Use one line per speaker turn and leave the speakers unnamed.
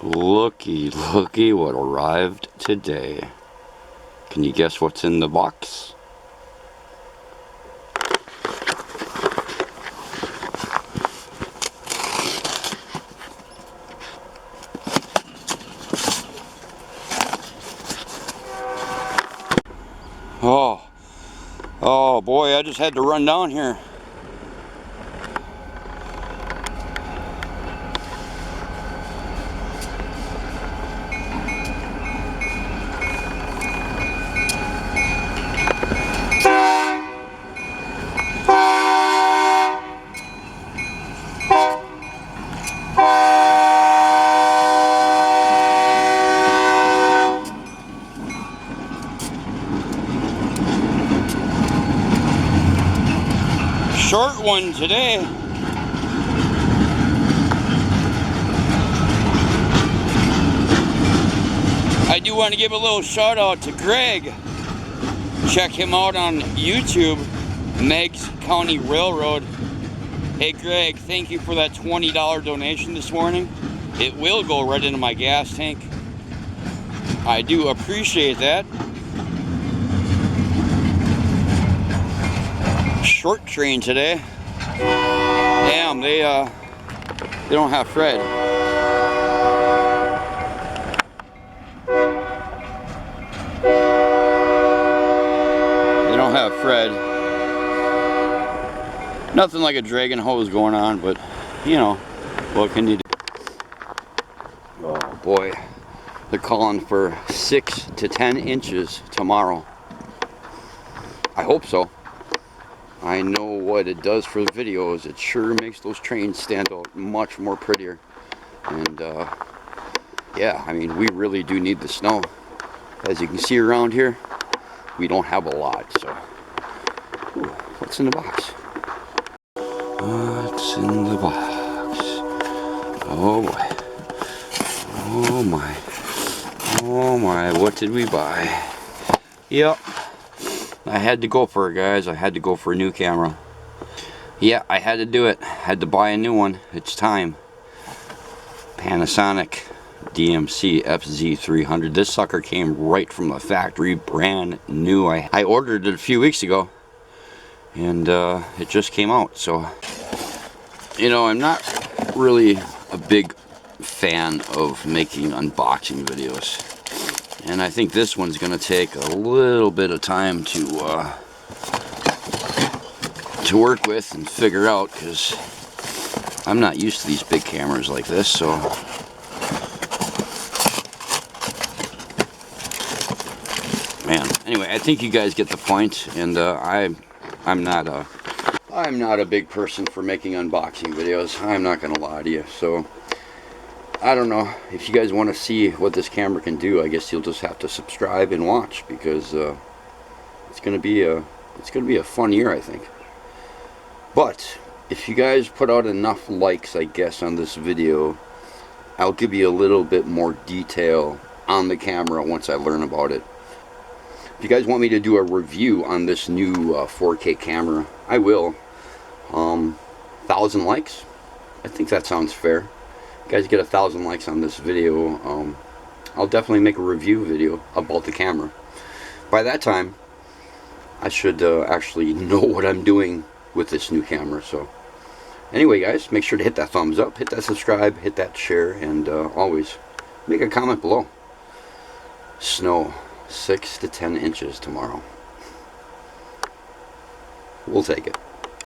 Looky what arrived today. Can you guess what's in the box? Oh boy, I just had to run down here. Short one today. I do want to give a little shout out to Greg. Check him out on YouTube, Meigs County Railroad. Hey Greg, thank you for that $20 donation this morning. It will go right into my gas tank. I do appreciate that. Short train today. Damn, they don't have Fred. They don't have Fred. Nothing like a dragon hose going on, but you know, what can you do? Oh boy, they're calling for 6 to 10 inches tomorrow. I hope so. I know what it does for the videos. It sure makes those trains stand out much more prettier. And yeah, I mean, we really do need the snow. As you can see around here, we don't have a lot. So, ooh, what's in the box? What's in the box? Oh boy. Oh my. Oh my, what did we buy? Yep. I had to go for it, guys. I had to go for a new camera. Yeah, I had to do it. Had to buy a new one. It's time. Panasonic DMC FZ300. This sucker came right from the factory, brand new. I ordered it a few weeks ago, and it just came out. So, you know, I'm not really a big fan of making unboxing videos. And I think this one's going to take a little bit of time to work with and figure out, because I'm not used to these big cameras like this. So man, anyway, I think you guys get the point. And I'm not a big person for making unboxing videos. I'm not going to lie to you. So I don't know, if you guys want to see what this camera can do, I guess you'll just have to subscribe and watch, because it's gonna be a fun year, I think. But if you guys put out enough likes, I guess, on this video, I'll give you a little bit more detail on the camera once I learn about it. If you guys want me to do a review on this new 4K camera, I will. 1,000 likes, I think that sounds fair. You guys get 1,000 likes on this video, I'll definitely make a review video about the camera. By that time, I should actually know what I'm doing with this new camera. So anyway, guys, make sure to hit that thumbs up, hit that subscribe, hit that share, and always make a comment below. Snow 6 to 10 inches tomorrow. We'll take it.